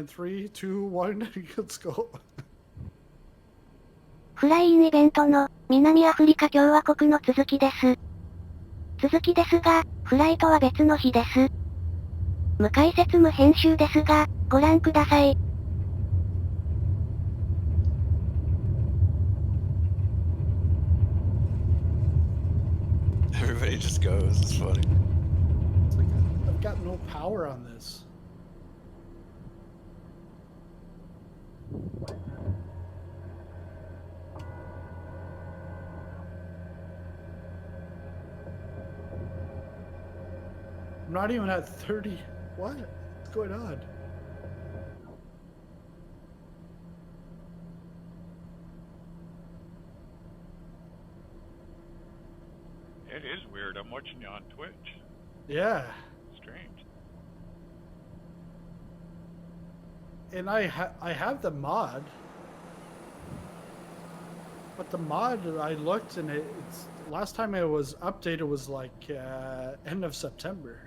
3, 2, 1, let's go. フライインイベントの、南アフリカ共和国の続きです。続きですが、フライトは別の日です。無解説無編集ですが、ご覧ください。Everybody just goes. It's funny. It's like, I've got no power on this. I'm not even at 30. What? What's going on? It is weird. I'm watching you on Twitch. Yeah. Strange. And I have the mod. But the mod, I looked and it's last time it was updated was like end of September.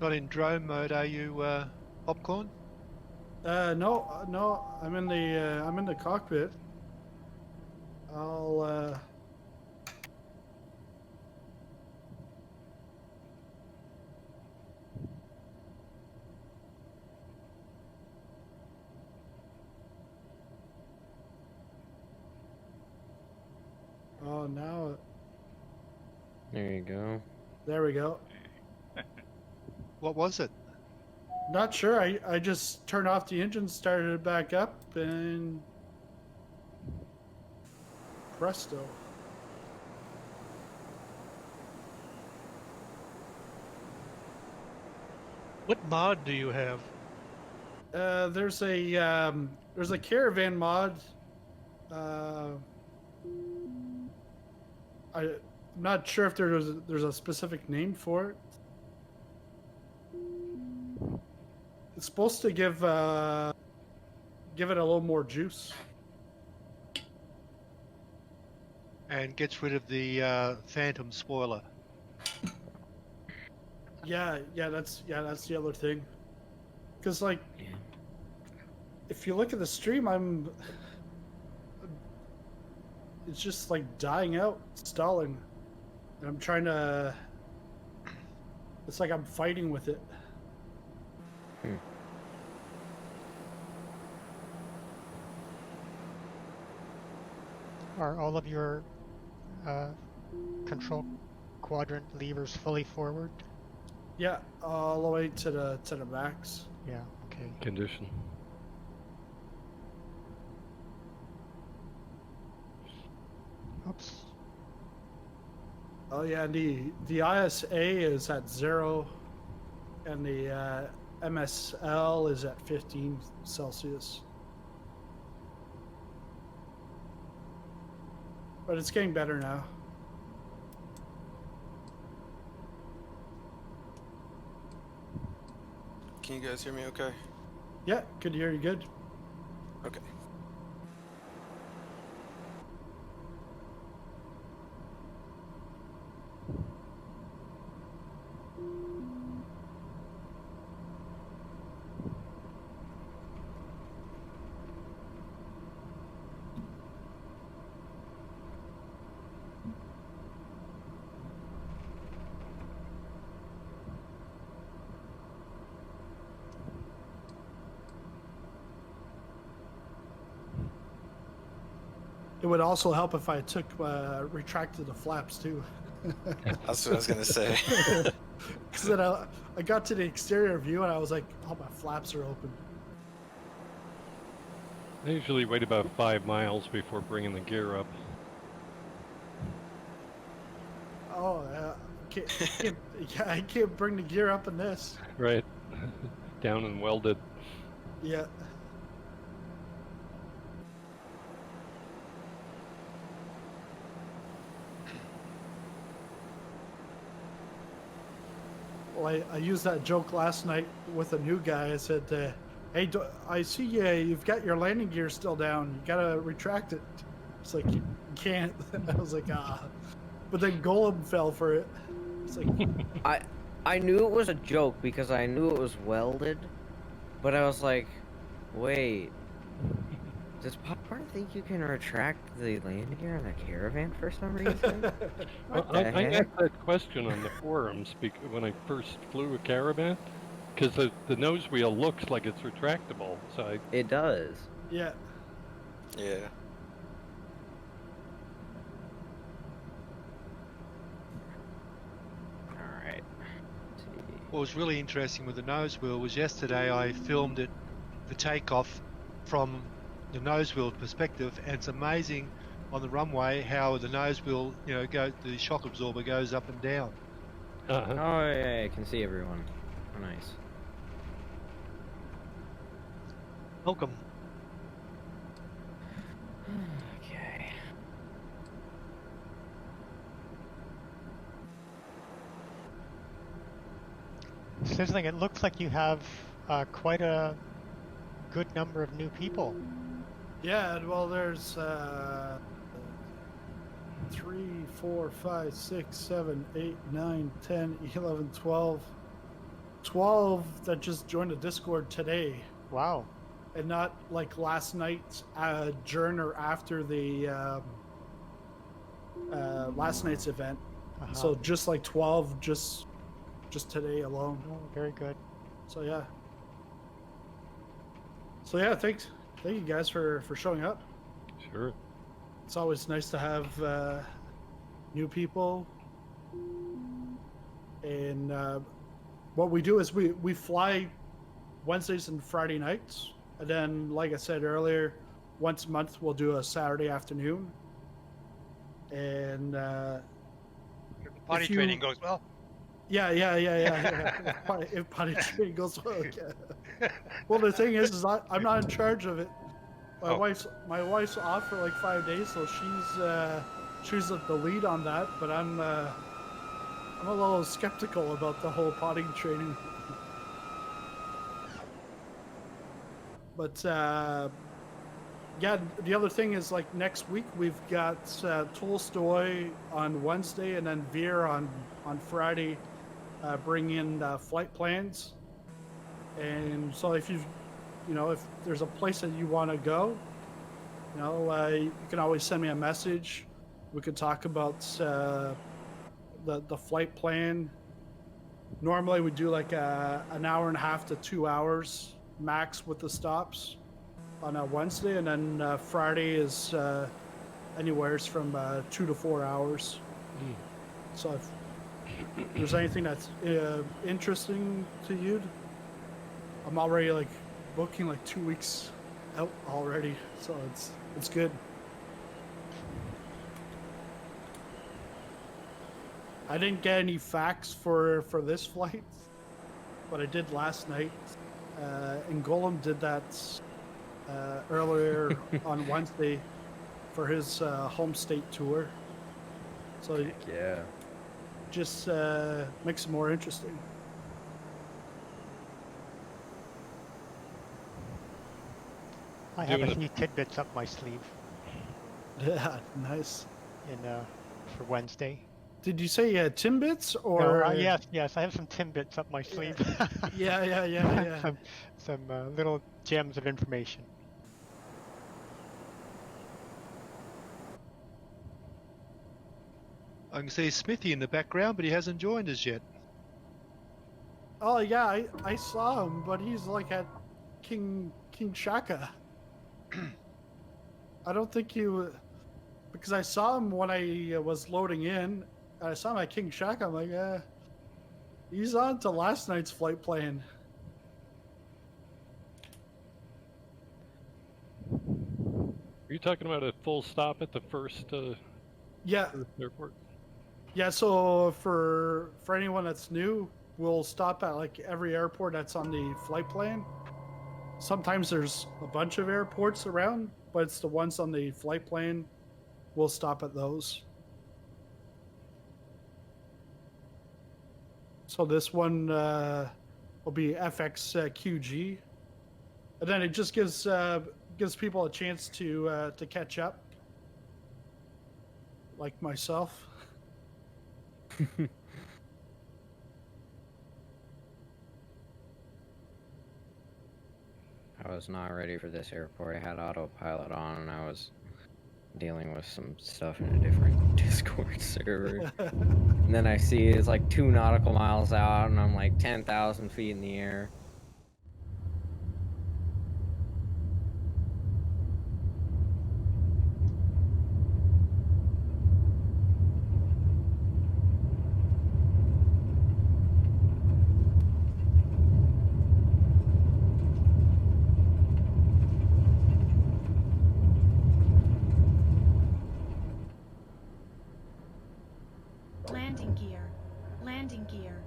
Not in drone mode, are you, Popcorn? No, I'm in the cockpit. I'll Oh, now There you go. there we go. What was it? Not sure. I just turned off the engine, started it back up, and presto. What mod do you have? There's a caravan mod. I'm not sure if there's a specific name for it. It's supposed to give it a little more juice. And gets rid of the phantom spoiler. Yeah, that's the other thing. Because like, if you look at the stream, it's just like dying out, stalling, and I'm trying to. It's like I'm fighting with it. Are all of your control quadrant levers fully forward? Yeah, all the way to the max. Yeah, okay. Condition. Oops. Oh yeah, the ISA is at 0, and the MSL is at 15 Celsius. But it's getting better now. Can you guys hear me okay? Yeah, good to hear you good. Okay. It would also help if I retracted the flaps too. That's what I was gonna say. Because then I got to the exterior view and I was like, oh, my flaps are open. I usually wait about 5 miles before bringing the gear up. Oh, I can't bring the gear up in this. Right. Down and welded. Yeah. Well, I used that joke last night with a new guy. I said, hey, I see you've got your landing gear still down. You gotta retract it. It's like, you can't. I was like, ah. But then Golem fell for it. It's like... I knew it was a joke because I knew it was welded, but I was like, wait, does Popcorn think you can retract the landing gear on a caravan for some reason? What I the heck? asked that question on the forums when I first flew a caravan, because the nose wheel looks like it's retractable. So It does. Yeah. Yeah. Alright. What was really interesting with the nose wheel was yesterday I filmed it, the takeoff from the nose wheel perspective, and it's amazing on the runway how the nose wheel, the shock absorber goes up and down. uh Oh, yeah, I can see everyone. Oh, nice. Welcome. Okay. Sizzling, it looks like you have quite a good number of new people. Yeah, well, there's 3, 4, 5, 6, 7, 8, 9, 10, 11, 12. 12 that just joined the Discord today, Wow. and not like last night during or after the last night's event. Uh-huh. So just like 12 just today alone. Oh, very good. So yeah. So yeah, thank you guys for showing up. Sure. It's always nice to have new people. And what we do is we fly Wednesdays and Friday nights, and then, like I said earlier, once a month we'll do a Saturday afternoon. And Potty training goes well. yeah. If potty training goes well, yeah. Well, the thing is I'm not in charge of it. My wife's off for like 5 days, so she's the lead on that. But I'm a little skeptical about the whole potty training. But yeah, the other thing is, like, next week we've got Tolstoy on Wednesday, and then Veer on Friday, bring in flight plans. And so if if there's a place that you want to go, you can always send me a message. We could talk about the flight plan. Normally we do like an hour and a half to 2 hours max with the stops on a Wednesday, and then Friday is anywhere from 2 to 4 hours. So if there's anything that's interesting to you, I'm already like booking like 2 weeks out already, so it's good. I didn't get any facts for this flight, but I did last night. And Golem did that earlier on Wednesday for his home state tour. So Yeah. just makes it more interesting. I have a Doing few tidbits up my sleeve Yeah, nice. for Wednesday. Did you say Timbits or? No, yes, I have some tidbits up my sleeve. Yeah. some little gems of information. I can see Smithy in the background, but he hasn't joined us yet. Oh yeah, I saw him, but he's like at King Shaka. I don't think because I saw him when I was loading in. And I saw him at King Shaka. I'm like, he's on to last night's flight plan. Are you talking about a full stop at the first Yeah, airport? yeah. So for anyone that's new, we'll stop at like every airport that's on the flight plan. Sometimes there's a bunch of airports around, but it's the ones on the flight plan. We'll stop at those. So this one will be FXQG, and then it just gives people a chance to catch up, like myself. I was not ready for this airport. I had autopilot on and I was dealing with some stuff in a different Discord server. And then I see it's like 2 nautical miles out and I'm like 10,000 feet in the air. Landing gear. Landing gear.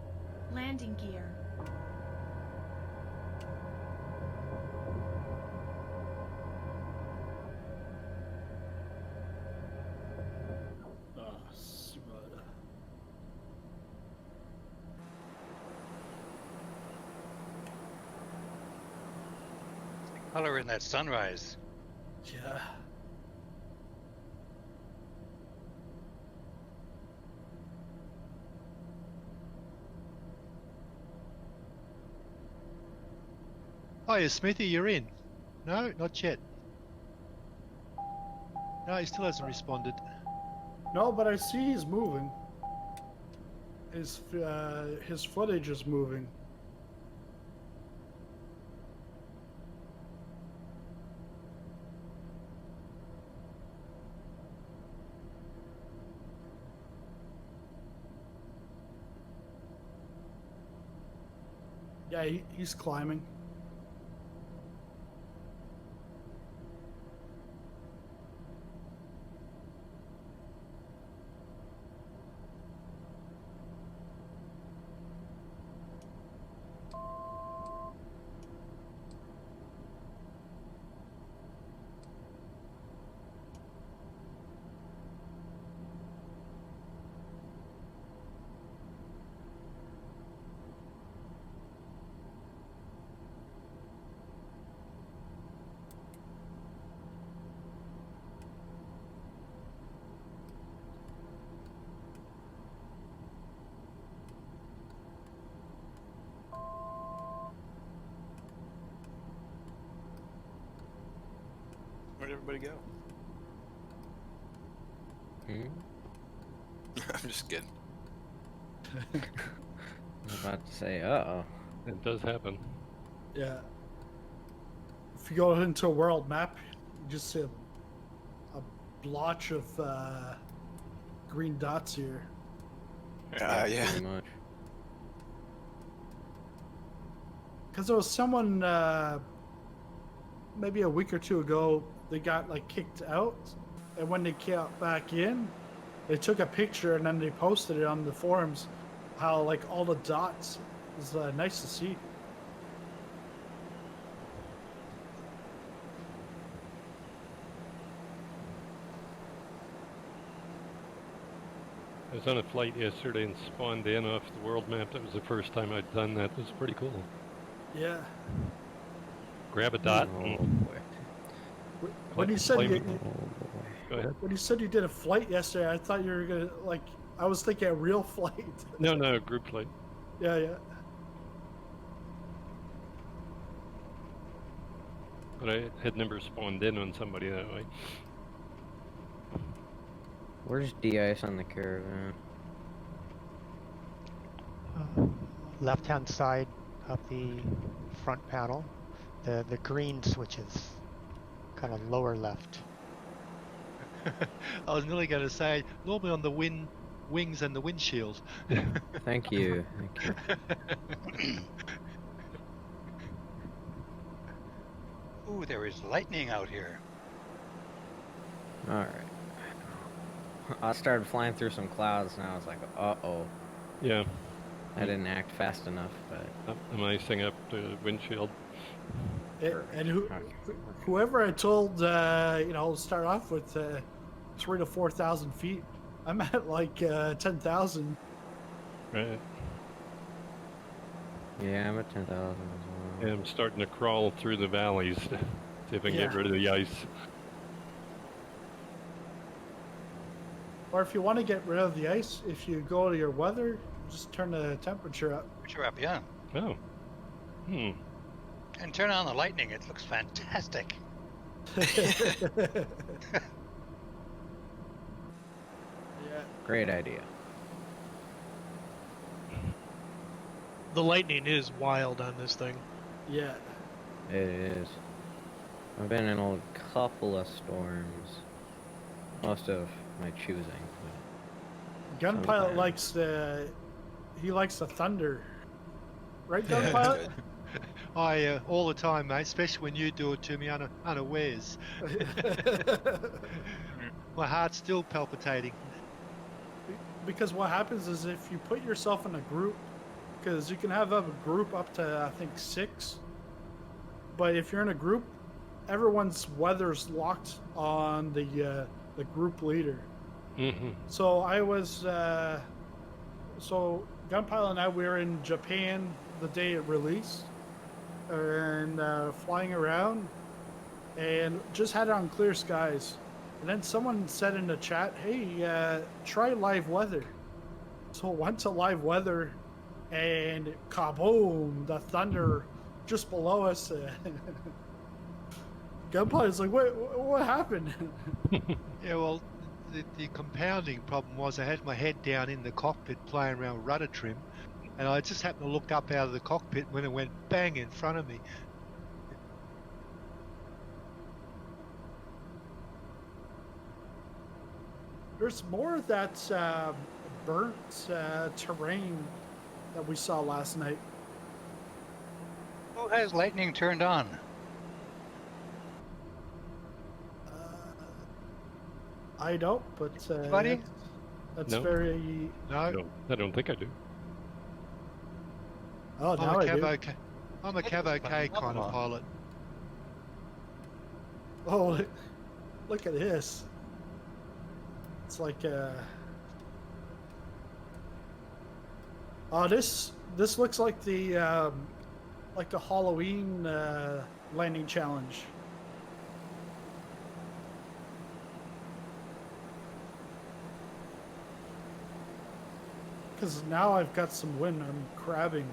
Landing gear. Ah, smart. Color in that sunrise. Yeah. Hiya, Smithy, you're in. No, not yet. No, he still hasn't responded. No, but I see he's moving. His footage is moving. Yeah, he's climbing. Where'd everybody go? I'm just kidding. I was about to say, uh-oh. It does happen. Yeah. If you go into a world map, you just see a blotch of green dots here. Yeah. Pretty much. Because there was someone maybe a week or two ago, they got like kicked out, and when they came back in, they took a picture and then they posted it on the forums. How like all the dots is nice to see. I was on a flight yesterday and spawned in off the world map. That was the first time I'd done that. It was pretty cool. Yeah. Grab a dot Oh, and boy. When you said flame you, it. Go ahead. when you said you did a flight yesterday, I thought you were gonna like. I was thinking a real flight. No, group flight. Yeah. But I had never spawned in on somebody that way. Where's de-ice on the caravan? Left-hand side of the front panel. The green switches, kind of lower left. I was nearly going to say, normally on the wings and the windshield. Thank you. Ooh, there is lightning out here. Alright. I started flying through some clouds and I was like, uh-oh. Yeah, I didn't act fast enough, but... I'm icing up the windshield. And whoever I told, start off with 3,000 to 4,000 feet, I'm at like 10,000. Right. Yeah, I'm at 10,000 as well. Yeah, I'm starting to crawl through the valleys to see if I can get rid of the ice. Or if you want to get rid of the ice, if you go to your weather, just turn the temperature up. Temperature up, yeah. Oh. And turn on the lightning. It looks fantastic. Yeah. Great idea. The lightning is wild on this thing. Yeah. It is. I've been in a couple of storms. Most of my choosing. Gunpilot Sometimes. likes the thunder. Right, Gunpilot? I all the time, mate. Especially when you do it to me unawares. My heart's still palpitating. Because what happens is if you put yourself in a group, because you can have a group up to I think 6, but if you're in a group, everyone's weather's locked on the group leader. Mm-hmm. So I was so Gunpilot and I were in Japan the day it released, and flying around, and just had it on clear skies. And then someone said in the chat, "Hey, try live weather." So I went to live weather, and kaboom! The thunder just below us. Gunpilot's like, what happened?" Yeah, well, the compounding problem was I had my head down in the cockpit playing around with rudder trim, and I just happened to look up out of the cockpit when it went bang in front of me. There's more of that burnt terrain that we saw last night. Who has lightning turned on? I don't, but Buddy? that's No. very. No, I don't think I do. Oh, I'm now a I do. Cavo K. I'm a Cavo K kind of pilot. Oh, look at this. It's like oh, this looks like the Halloween landing challenge. Because now I've got some wind, I'm crabbing.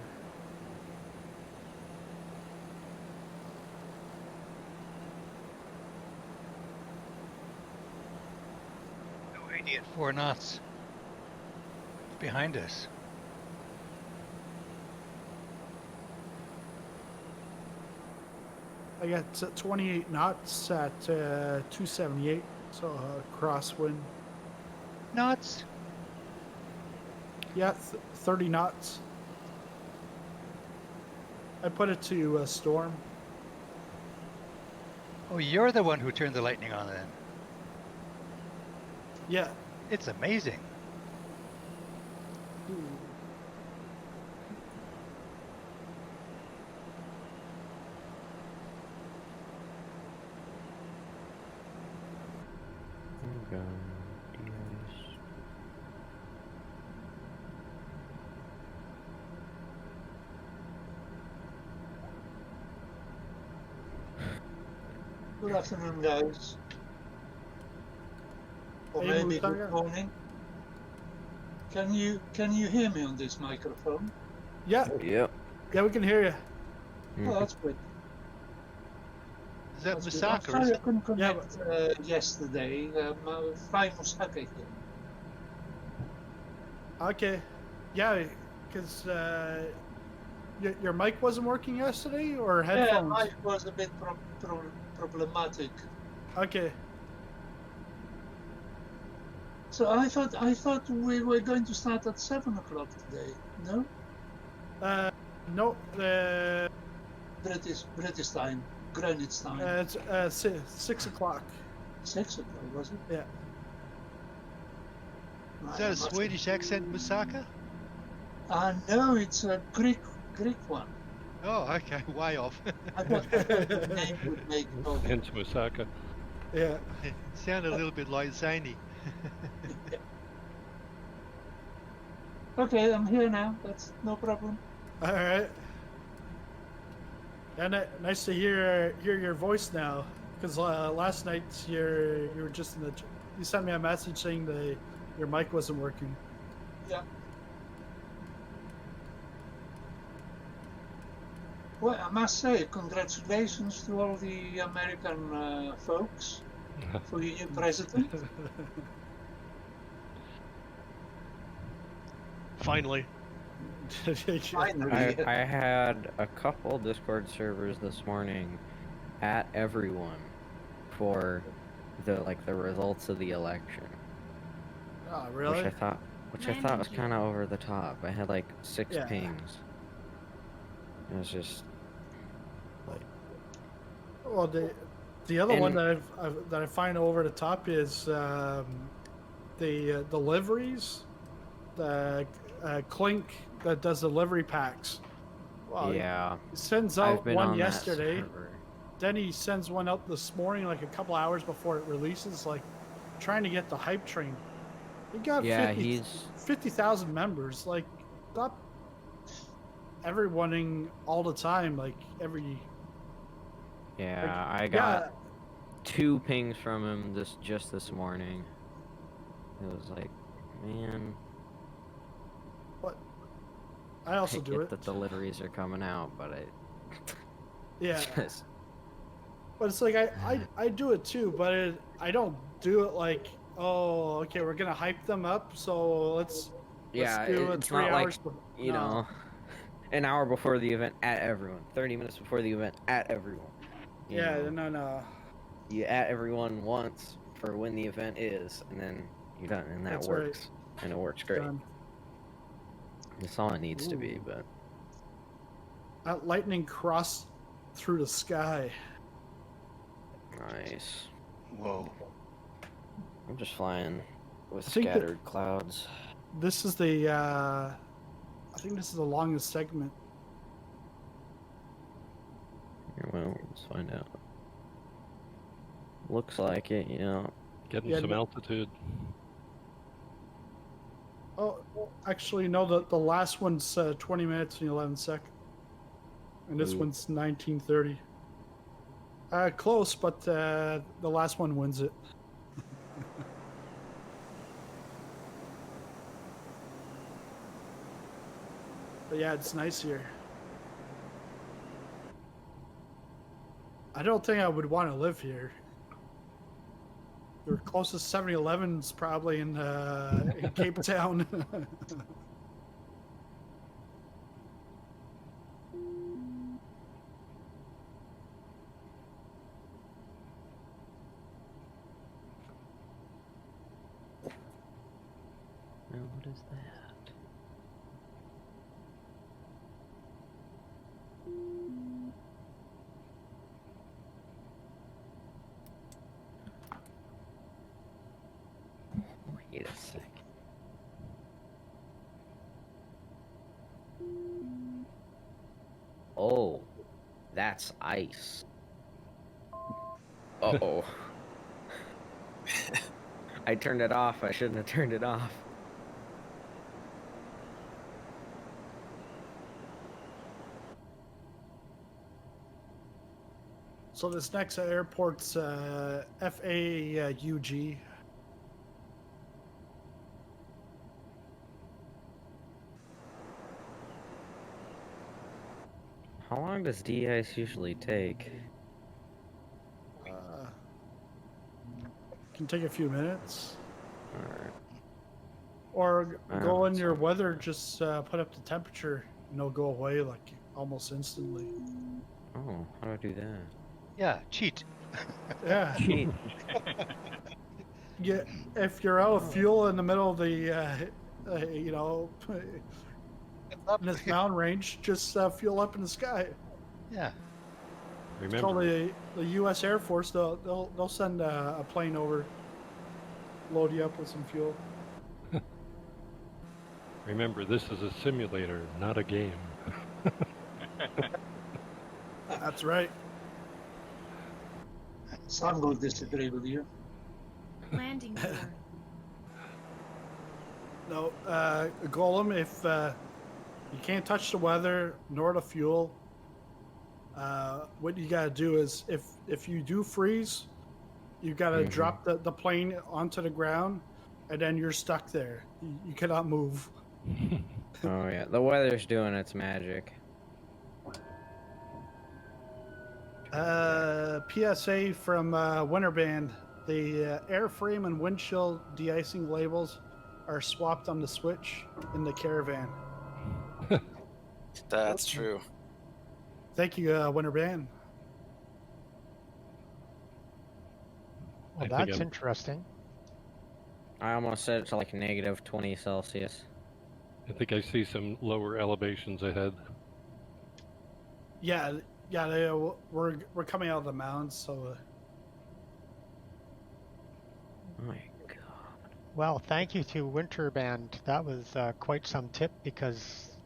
No, 80 at 4 knots. Behind us. I got 28 knots at 278, so crosswind. Knots? Yeah, 30 knots. I put it to storm. Oh, you're the one who turned the lightning on then. Yeah. It's amazing. Good afternoon, guys. Or Hey, maybe Mthatha. good morning. Can you hear me on this microphone? Yeah. Yep. Yeah, we can hear you. Oh, that's good. Is that That's good. I'm Mthatha? sorry Is I it? couldn't connect yesterday. Fly Mthatha here. Okay. Yeah, because your mic wasn't working yesterday, or Yeah, headphones? mine was a bit problematic. Okay. So I thought we were going to start at 7 o'clock today. No, No, British time, Greenwich time. it's 6 o'clock. 6 o'clock was it? Yeah. Is that a Swedish accent, Mthatha? No, it's a Greek one. Oh, okay, way off. I thought the name would make it over. Hence Musaka. Yeah. It sounded a little bit like zany. Okay, I'm here now. That's no problem. All right. And nice to hear your voice now, because last night you were just in the. You sent me a message saying that your mic wasn't working. Yeah. Well, I must say, congratulations to all the American folks for your new president. Finally. Finally. I had a couple Discord servers this morning at everyone for the results of the election. Oh, really? Which I thought was kind of over the top. I had like 6 Yeah. pings. It was just Well, the other one And- that I find over the top is the deliveries, the Clink that does delivery packs. Well, yeah. he sends I've out been one on that yesterday. server. Then he sends one out this morning, like a couple hours before it releases, like trying to get the hype train. He got Yeah, 50,000 members. Like, stop everyoneing all the time. Like every. Yeah, Like, I got 2 pings from him just this morning. It was like, man. What? I also do get it. The deliveries are coming out, but Yeah. just, But it's like I do it too, but I don't do it like, oh, okay, we're gonna hype them up, so let's yeah, do it it's 3 not hours. like, you know, an hour before the event at everyone, 30 minutes before the event at everyone. You Yeah, know, no. you at everyone once for when the event is, and then you're done, and that That's works, and it works great. Done. That's all it needs to be, Ooh. but That lightning crossed through the sky. nice. Whoa. I'm just flying with I think that- scattered clouds. This is the I think this is the longest segment. Well, let's find out. Looks like it, you know. Getting Yeah, some no- altitude. Oh, actually, no. The last one's 20 minutes and 11 seconds, and this Ooh. one's 19:30. Close, but the last one wins it. But yeah, it's nice here. I don't think I would want to live here. Your closest 7-Eleven's probably in Cape Town. Now, what is that? Wait a sec. Oh, that's ice. Uh-oh. I turned it off. I shouldn't have turned it off. So this next airport's FAUG. How long does de-ice usually take? Can take a few minutes. Alright. Or go in that's your weather, just put up the temperature, and it'll go away like almost instantly. Oh, how do I do that? Yeah, cheat. Yeah. Cheat. Yeah. If you're out of fuel in the middle of the, you know, in this mountain range, just fuel up in the sky. Yeah. Call Remember, the U.S. Air Force. They'll send a plane over, load you up with some fuel. remember, this is a simulator, not a game. That's right. Some will disagree with you. Landing gear. No, Golem, if you can't touch the weather nor the fuel, what you gotta do is if you do freeze, you gotta drop the plane onto the ground, and then you're stuck there. You cannot move. Oh yeah, the weather's doing its magic. PSA from Winterband. The airframe and windshield de-icing labels are swapped on the switch in the caravan. That's true. Thank you, Winterband. Well, that's interesting. I almost set it to like negative 20 Celsius. I think I see some lower elevations ahead. Yeah, we're coming out of the mountains, so. My God. Well, thank you to Winterband. That was quite some tip because,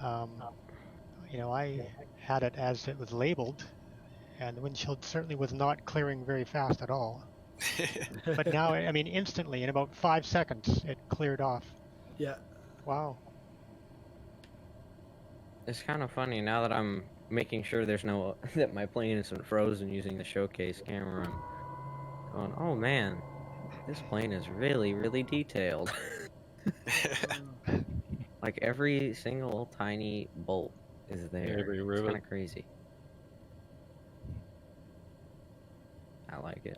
you know, I had it as it was labeled, and the windshield certainly was not clearing very fast at all. But now, I mean, instantly, in about 5 seconds, it cleared off. Yeah. Wow. It's kind of funny now that I'm making sure there's no that my plane isn't frozen using the showcase camera. I'm going, oh man, this plane is really, really detailed. Like every single tiny bolt is there. Every It's rivet. kind of crazy. I like it.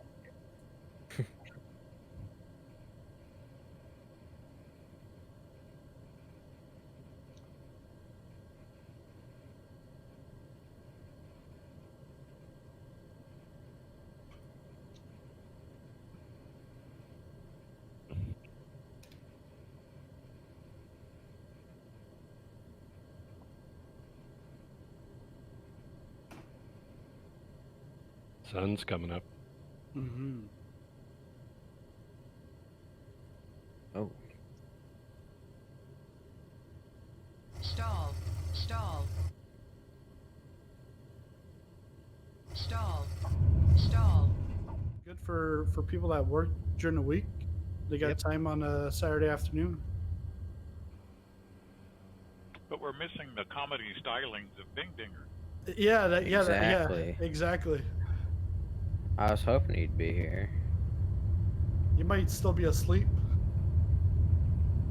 Sun's coming up. Mm-hmm. Oh. Stall. Stall. Stall. Stall. Good for people that work during the week. They got time on a Saturday afternoon. But we're missing the comedy stylings of Ding Dinger. Yeah, Exactly. Exactly. I was hoping he'd be here. You might still be asleep.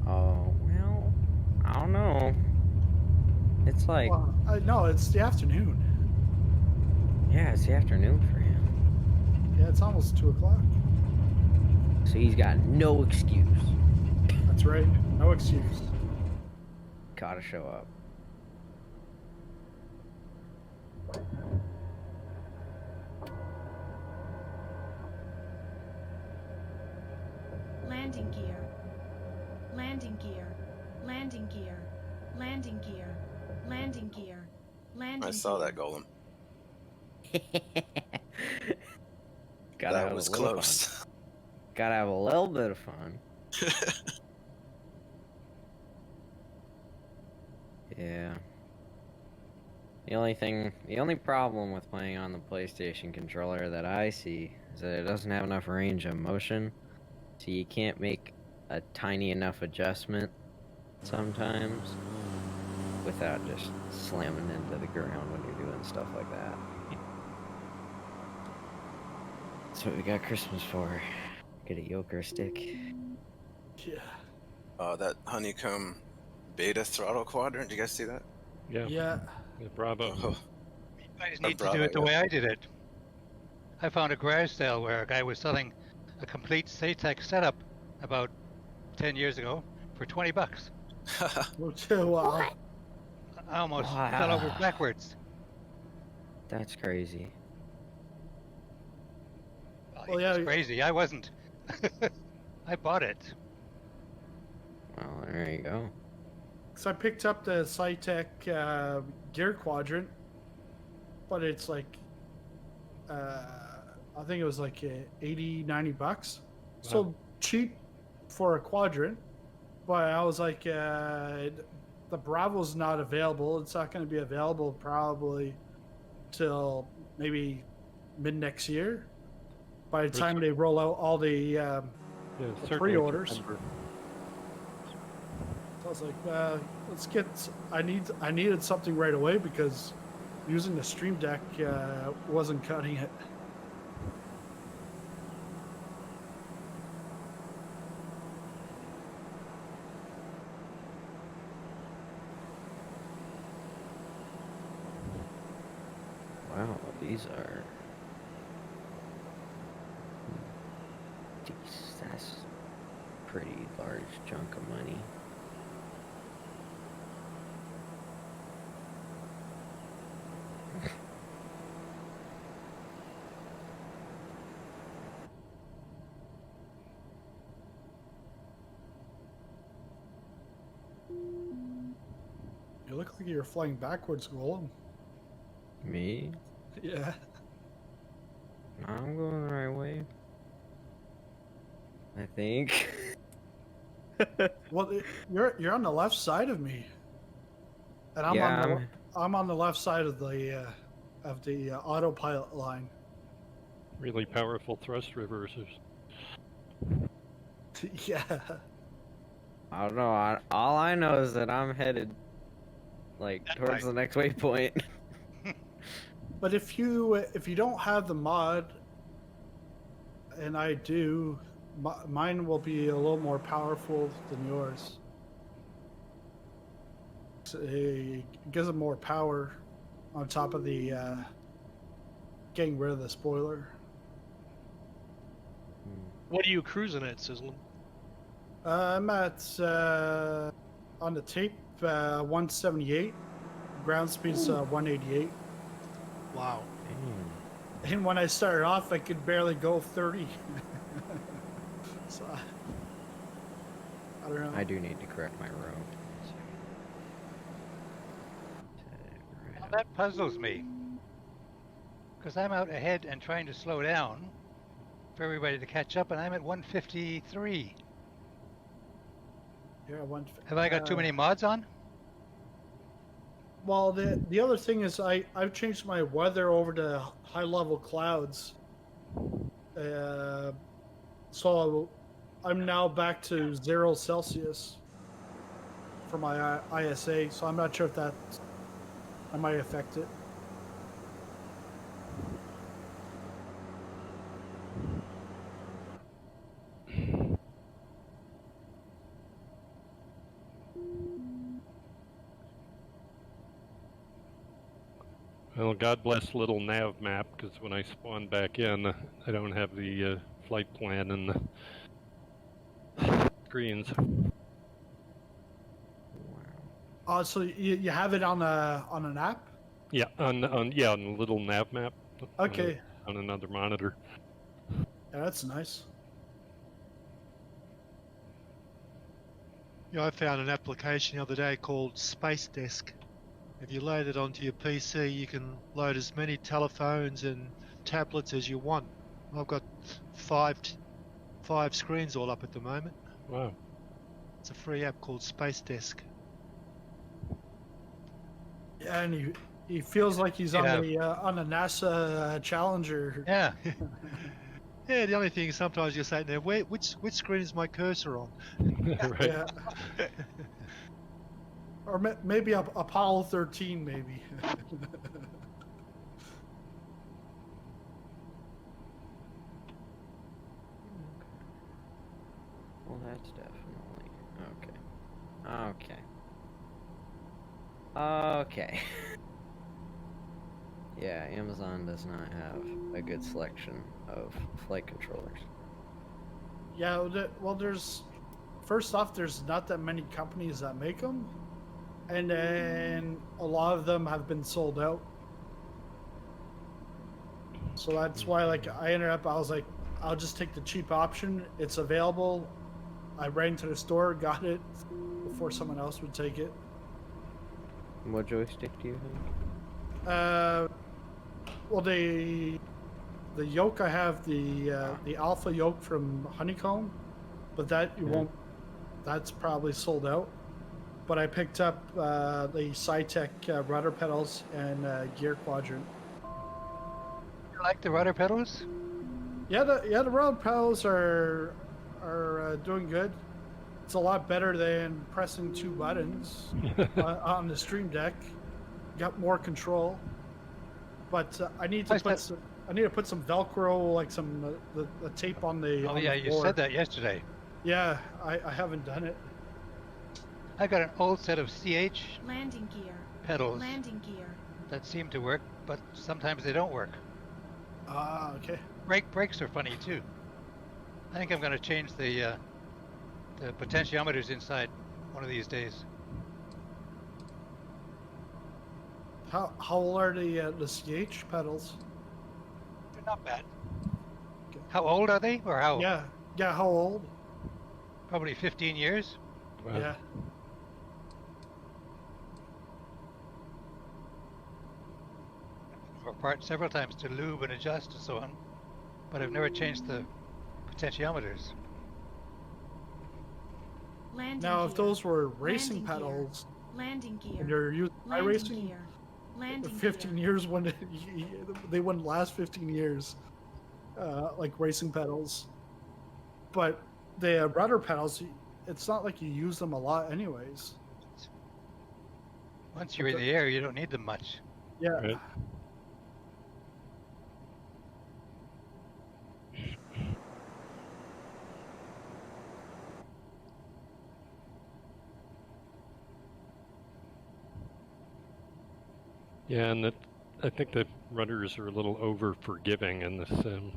Oh, well, I don't know. It's like, Well, no, it's the afternoon. yeah, it's the afternoon for him. Yeah, it's almost 2 o'clock. So he's got no excuse. That's right. No excuse. Gotta show up. Landing gear. Landing gear. Landing gear. Landing gear. Landing gear. Landing I saw that golem. Gotta That have was a little close. fun. Gotta have a little bit of fun. Yeah. The only problem with playing on the PlayStation controller that I see is that it doesn't have enough range of motion, so you can't make a tiny enough adjustment sometimes without just slamming into the ground when you're doing stuff like that. That's what we got Christmas for. Get a yoker stick. Yeah. That honeycomb beta throttle quadrant. Did you guys see that? Yeah. Yeah. Bravo. Oh, You guys need to do it the way I did it. I found a garage sale where a guy was selling a complete SATEC setup about 10 years ago for $20. Wow. I almost fell over backwards. That's crazy. Well, yeah, crazy. I wasn't. I bought it. Well, there you go. So I picked up the SciTech gear quadrant, but it's like, I think it was like 80, 90 bucks. So cheap for a quadrant, but I was like, the Bravo's not available. It's not going to be available probably till maybe mid next year. By the time they roll out all the pre-orders. So I was like, let's get. I needed something right away because using the Stream Deck wasn't cutting it. Wow, these are. That's a pretty large chunk of money. You look like you're flying backwards, Golem. Me? Yeah. I'm going the right way. I think. Well, you're on the left side of me, and I'm on the left side of the autopilot line. Really powerful thrust reversers. Yeah. I don't know. All I know is that I'm headed like towards the next waypoint. But if you don't have the mod, and I do, mine will be a little more powerful than yours. So it gives it more power on top of the getting rid of the spoiler. What are you cruising at, Sizzlin? I'm at on the tape 178. Ground speed's 188. Wow. And when I started off, I could barely go 30. So I don't know. I do need to correct my route. Well, that puzzles me. Because I'm out ahead and trying to slow down for everybody to catch up, and I'm at 153. Yeah, Have I got too many mods on? Well, the other thing is I've changed my weather over to high level clouds. So I'm now back to 0 Celsius for my ISA. So I'm not sure if that might affect it. Well, God bless little nav map, because when I spawn back in, I don't have the flight plan and the screens. So you have it on an app? Yeah, on the little nav map. Okay. On another monitor. Yeah, that's nice. Yeah, I found an application the other day called Space Desk. If you load it onto your PC, you can load as many telephones and tablets as you want. I've got five screens all up at the moment. Wow. It's a free app called Space Desk. Yeah, and he feels like he's on a NASA Challenger. Yeah. Yeah, the only thing is sometimes you're saying there, which screen is my cursor on? Right. Yeah. Or maybe Apollo 13, maybe. Well, that's definitely okay. Okay. Yeah, Amazon does not have a good selection of flight controllers. Yeah, well, first off, there's not that many companies that make them. And then a lot of them have been sold out. So that's why, I was like, I'll just take the cheap option. It's available. I ran to the store, got it before someone else would take it. What joystick do you have? Well, the yoke, I have the Alpha yoke from Honeycomb, but that won't. That's probably sold out. But I picked up the Cytec rudder pedals and gear quadrant. You like the rudder pedals? Yeah, the rudder pedals are doing good. It's a lot better than pressing 2 buttons on the Stream Deck. Got more control. But I need to put some Velcro, like some the tape on the. Oh yeah, you said that yesterday. Yeah, I haven't done it. I got an old set of CH landing gear pedals. Landing gear. that seem to work, but sometimes they don't work. Ah, okay. Brakes are funny too. I think I'm going to change the potentiometers inside one of these days. How old are the CH pedals? They're not bad. How old are they, or how? Yeah, how old? Probably 15 years. Wow. Yeah. Apart several times to lube and adjust and so on, but I've never changed the potentiometers. Landing Now, if gear. those were racing Landing gear. pedals, Landing gear. and you're using Landing racing, gear. Landing 15 gear. years wouldn't they wouldn't last 15 years, like racing pedals. But the rudder pedals, it's not like you use them a lot, anyways. Once you're in the air, you don't need them much. Yeah. Right. Yeah, and I think the rudders are a little over forgiving in the sim.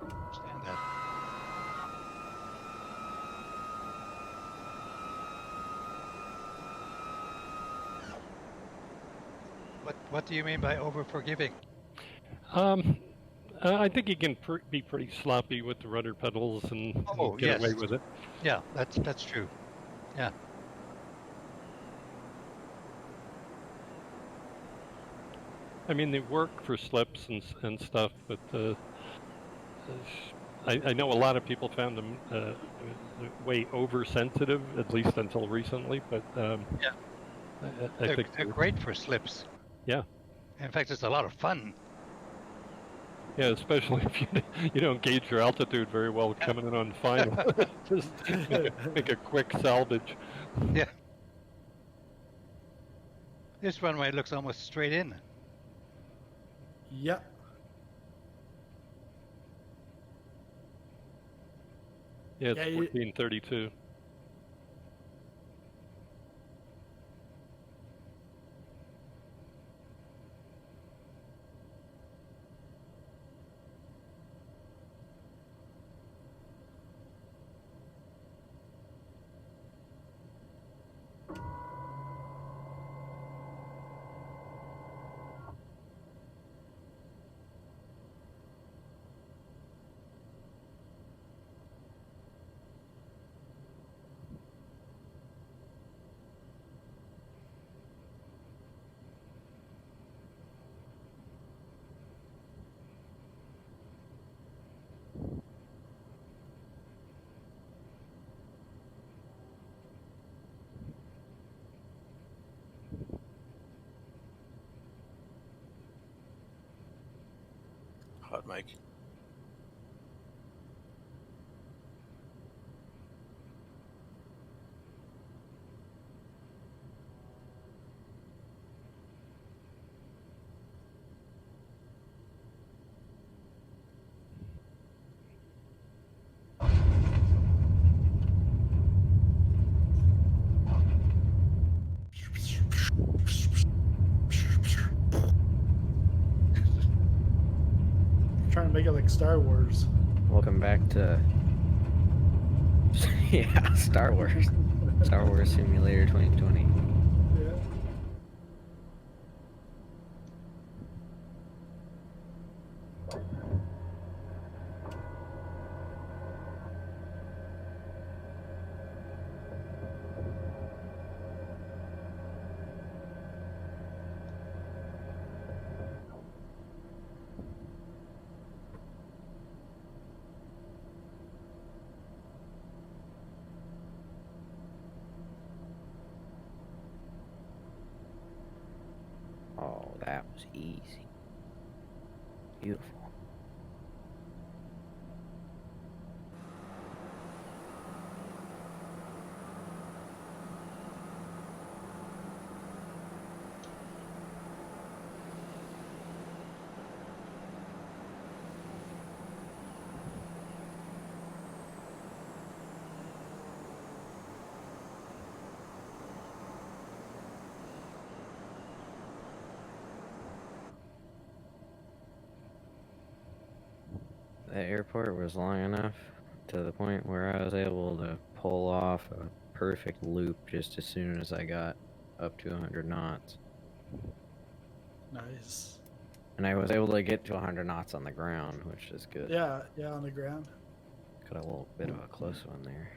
Understand that. What do you mean by over forgiving? I think you can be pretty sloppy with the rudder pedals and get away with it. Yeah, that's true. Yeah. I mean, they work for slips and stuff, but I know a lot of people found them way oversensitive, at least until recently. But yeah, I think they're great for slips. Yeah. In fact, it's a lot of fun. Yeah, especially if you don't gauge your altitude very well coming in on final. Just make a quick salvage. Yeah. This runway looks almost straight in. Yep. Yeah, it's 1432. Hot mic. Trying to make it like Star Wars. Welcome back to yeah, Star Wars Simulator 2020. Yeah. Oh, that was easy. Beautiful. the airport was long enough to the point where I was able to pull off a perfect loop just as soon as I got up to 100 knots. Nice. And I was able to get to 100 knots on the ground, which is good. Yeah, on the ground. Got a little bit of a close one there.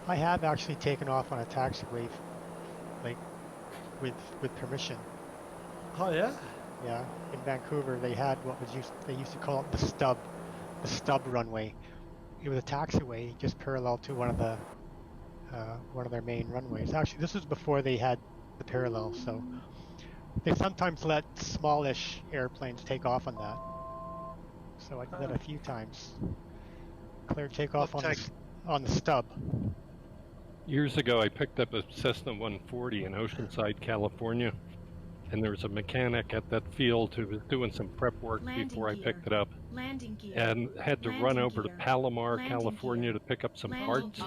I have actually taken off on a taxiway, like with permission. Oh yeah. Yeah, in Vancouver they had what was they used to call it the stub runway. It was a taxiway just parallel to one of their main runways. Actually, this was before they had the parallel, so they sometimes let smallish airplanes take off on that. So I did that a few times. Clear takeoff on the stub. Years ago, I picked up a Cessna 140 in Oceanside, California, and there was a mechanic at that field who was doing some prep work before I picked it up, and had to run over to Palomar, California to pick up some parts.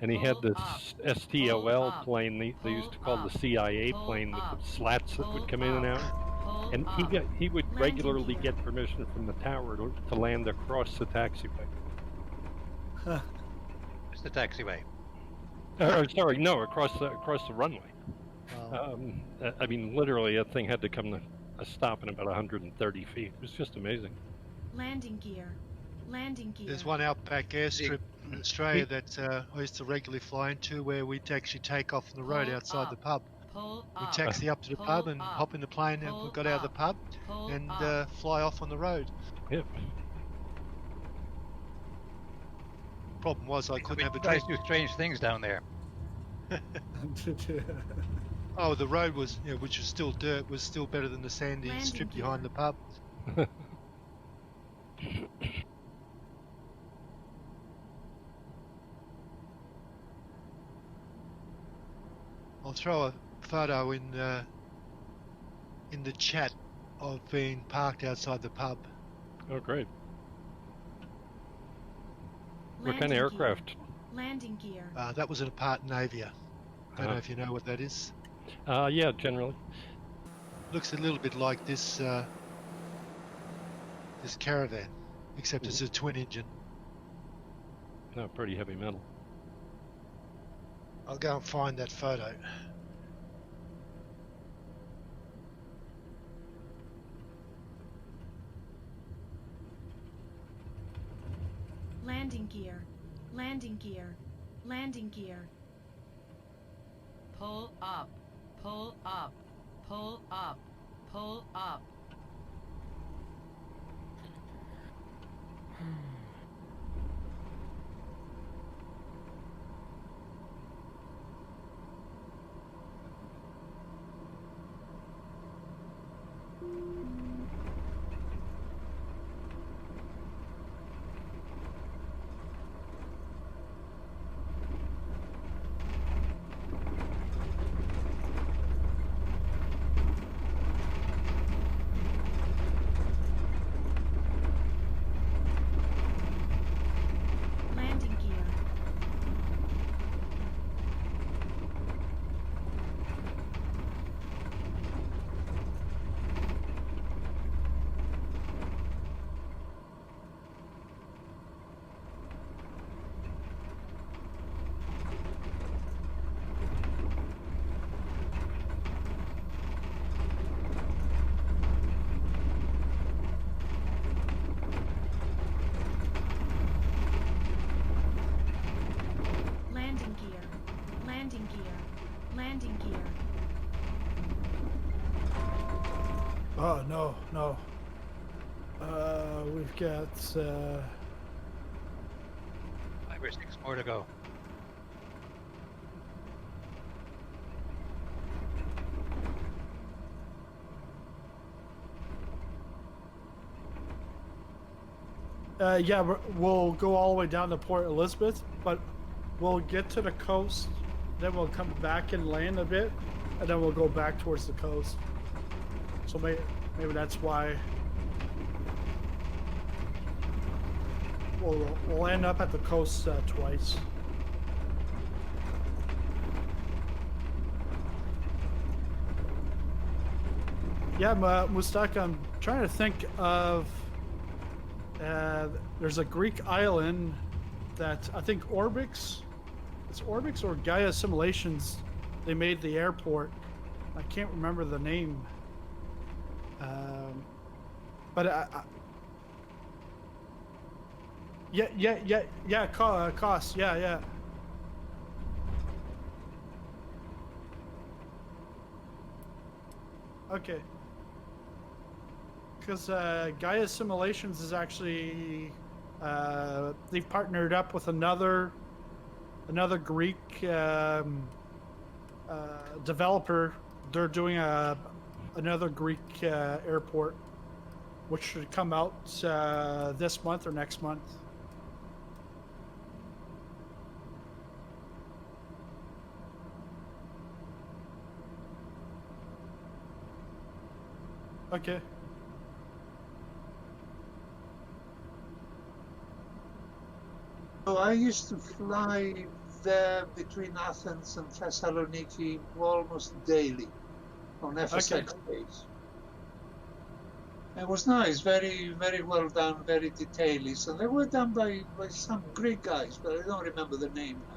And he had this STOL plane they used to call the CIA plane with the slats that would come in and out. And he would regularly get permission from the tower to land across the taxiway. It's the taxiway. Sorry, no, across the runway. I mean, literally, that thing had to come to a stop in about 130 feet. It was just amazing. Landing gear. There's one outback airstrip in Australia that I used to regularly fly into where we'd actually take off on the road outside the pub. We'd taxi up to the pub and hop in the plane and we got out of the pub and fly off on the road. Yep. Problem was I couldn't have a drink. Do strange things down there. Oh, the road was, which was still dirt, was still better than the sandy strip behind the pub. I'll throw a photo in the chat of being parked outside the pub. Oh, great. What kind of aircraft? Landing gear. That was a Part Navia. I don't know if you know what that is. Yeah, generally. Looks a little bit like this this Caravan, except it's a twin engine. No, pretty heavy metal. I'll go and find that photo. Landing gear. Landing gear. Landing gear. Pull up. Pull up. Pull up. Pull up. Oh, no. We've got 5 or 6 more to go. Yeah, we'll go all the way down to Port Elizabeth, but we'll get to the coast, then we'll come back and land a bit, and then we'll go back towards the coast. So maybe that's why we'll end up at the coast twice. Yeah, Mthatha, I'm trying to think of. There's a Greek island that I think Orbix. It's Orbix or Gaia Simulations. They made the airport. I can't remember the name. But yeah. Cost. Yeah. Okay. Because Gaia Simulations is actually they've partnered up with another Greek developer. They're doing another Greek airport, which should come out this month or next month. Okay. So I used to fly there between Athens and Thessaloniki almost daily on FSX days. It was nice, very, very well done, very detailed. So they were done by some Greek guys, but I don't remember the name now.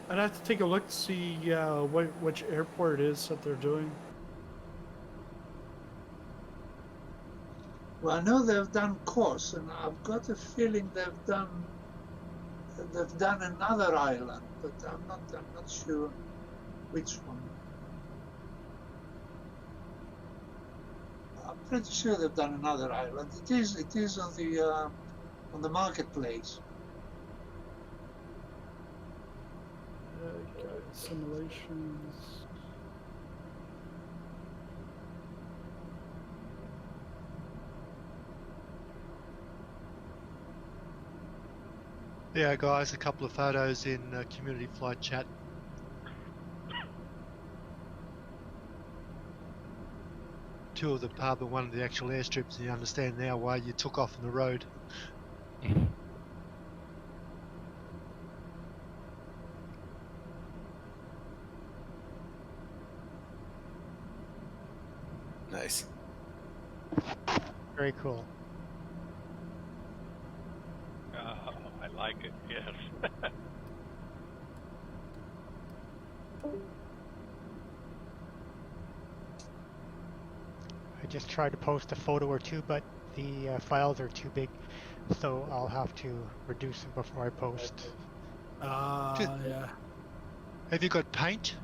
I'd have to take a look to see which airport it is that they're doing. Well, I know they've done Kos, and I've got a feeling they've done another island, but I'm not sure which one. I'm pretty sure they've done another island. It is on the marketplace. Simulations. Yeah, guys, a couple of photos in community flight chat. Two of the pub and one of the actual airstrips, and you understand now why you took off on the road. Nice. Very cool. I like it, yes. I just tried to post a photo or two, but the files are too big, so I'll have to reduce them before I post. Yeah. Have you got Paint?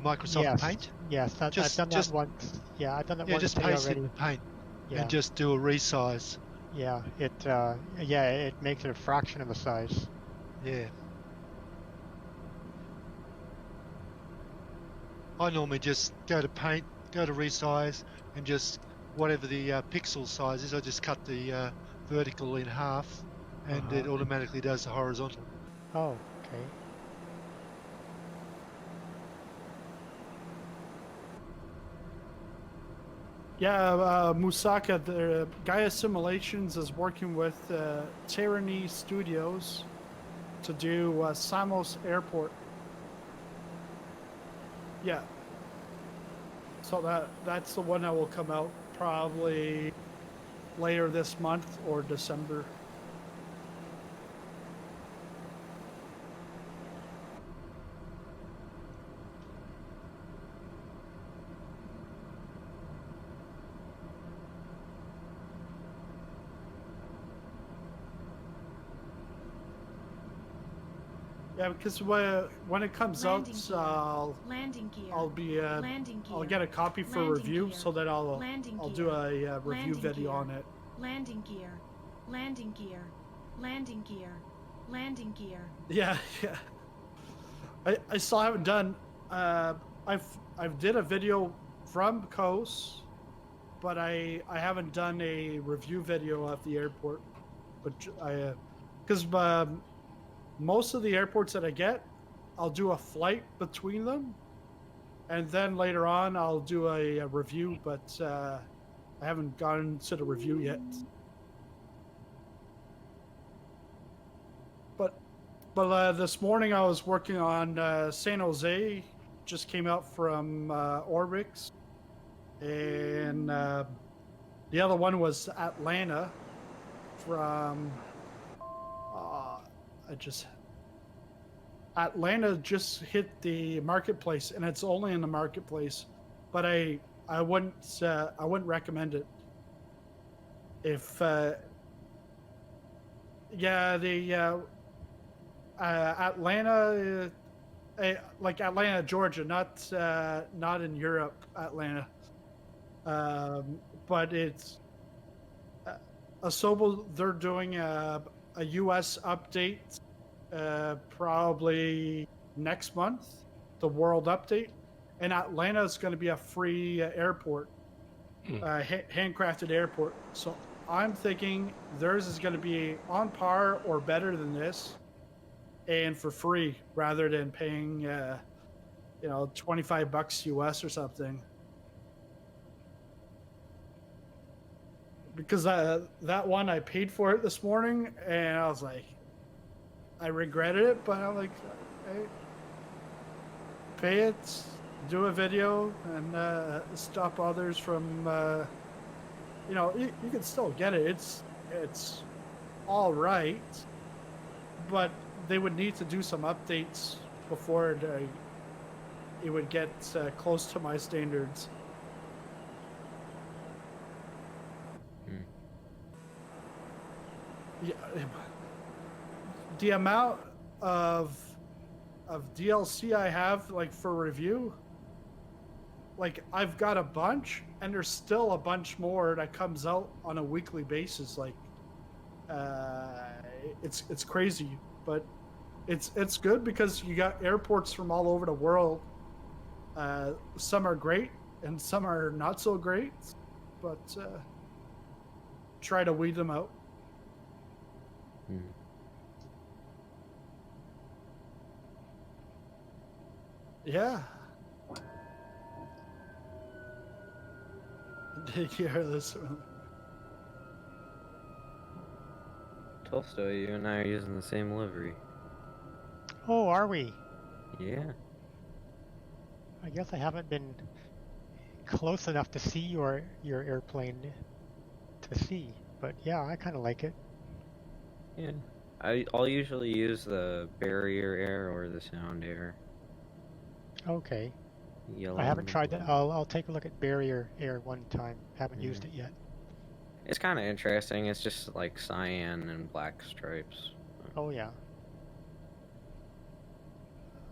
Microsoft Paint? Yes, I've done that once. Yeah, I've done that once just today paste already. it in Paint Yeah. and just do a resize. Yeah, it makes it a fraction of the size. Yeah. I normally just go to Paint, go to resize, and just whatever the pixel size is, I just cut the vertical in half, and it automatically does the horizontal. Oh, okay. Yeah, Mthatha, the Gaia Simulations is working with Tyranny Studios to do Samos Airport. Yeah. So that's the one that will come out probably later this month or December. Yeah, because when it comes out, I'll get a copy for review, so that I'll do a review video on it. Landing gear. Landing gear. Landing gear. Landing gear. Yeah. I still haven't done. I've did a video from Kos, but I haven't done a review video of the airport. But because most of the airports that I get, I'll do a flight between them, and then later on I'll do a review. But I haven't gotten to the review yet. But this morning I was working on San Jose. Just came out from Orbix, and the other one was Atlanta from Atlanta just hit the marketplace, and it's only in the marketplace, but I wouldn't recommend it. If Atlanta, like Atlanta, Georgia, not in Europe, Atlanta. But it's Asobo. They're doing a U.S. update probably next month, the world update, and Atlanta is going to be a free airport, handcrafted airport. So I'm thinking theirs is going to be on par or better than this, and for free rather than paying, $25 US or something. Because that one I paid for it this morning, and I was like, I regretted it, but I'm like, hey, pay it, do a video, and stop others from, you can still get it. It's all right, but they would need to do some updates before it would get close to my standards. Yeah, the amount of DLC I have, like, for review, like, I've got a bunch, and there's still a bunch more that comes out on a weekly basis. Like, it's crazy, but it's good because you got airports from all over the world. Some are great, and some are not so great, but try to weed them out. Yeah. Did you hear this one? Tolstoy, you and I are using the same livery. Oh, are we? Yeah. I guess I haven't been close enough to see your airplane to see, but yeah, I kind of like it. Yeah. I'll usually use the barrier air or the sound air. Okay. Yellow I haven't tried blue. that. I'll take a look at barrier air one time. Haven't used it yet. It's kind of interesting. It's just like cyan and black stripes. Oh yeah.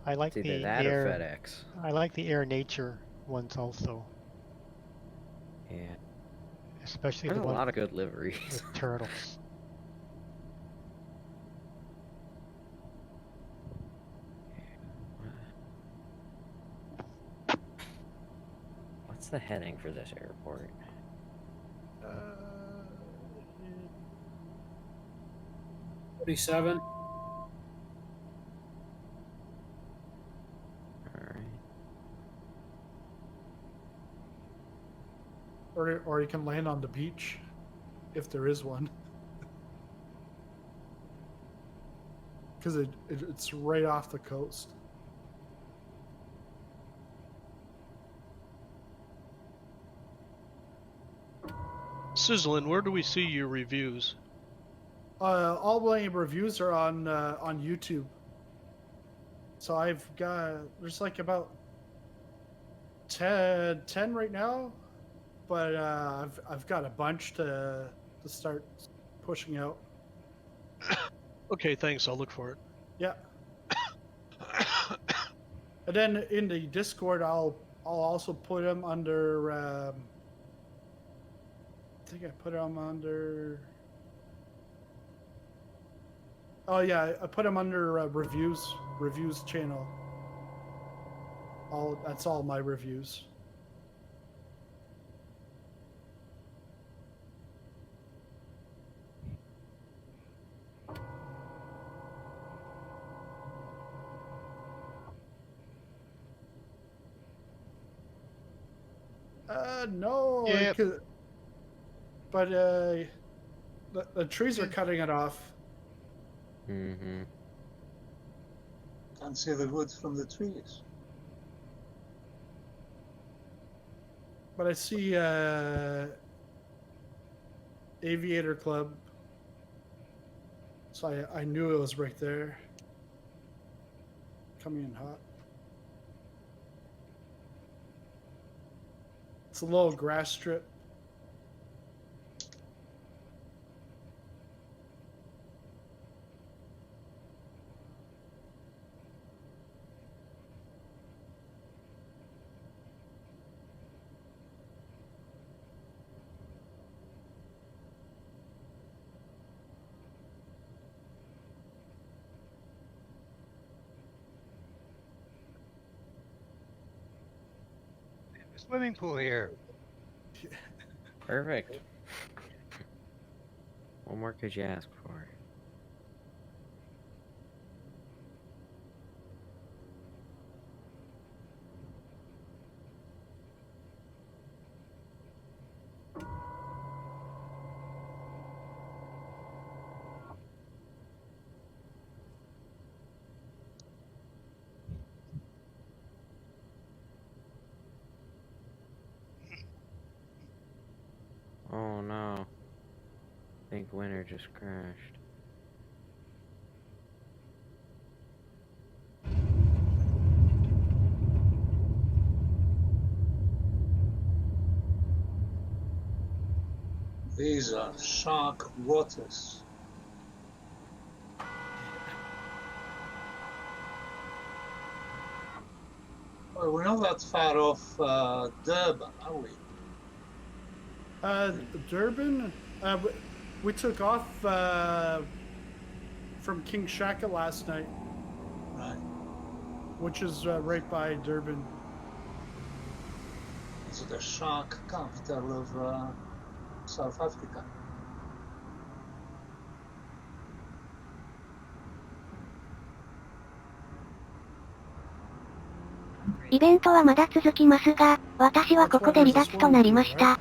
I like It's either the that air. or FedEx. I like the air nature ones also. Yeah. Especially There's the a one lot of good liveries. with turtles. What's the heading for this airport? 47. Or you can land on the beach, if there is one. Because it's right off the coast. Sizzlin, where do we see your reviews? All my reviews are on YouTube. So there's like about 10 right now, but I've got a bunch to start pushing out. Okay, thanks. I'll look for it. Yeah. And then in the Discord, I'll also put them under. I think I put them under. Oh yeah, I put them under reviews channel. That's all my reviews. No. Yeah. But the trees are cutting it off. Mm-hmm. Can't see the wood from the trees. But I see Aviator Club. So I knew it was right there. Coming in hot. It's a little grass strip. Swimming pool here. Perfect. What more could you ask for? Oh no. I think winter just crashed. These are shark waters. Well, we're not that far off Durban, are we? Durban? We took off from King Shaka last night. Right. Which is right by Durban. It's the shark capital of South Africa. イベントはまだ続きますが、私はここで離脱となりました。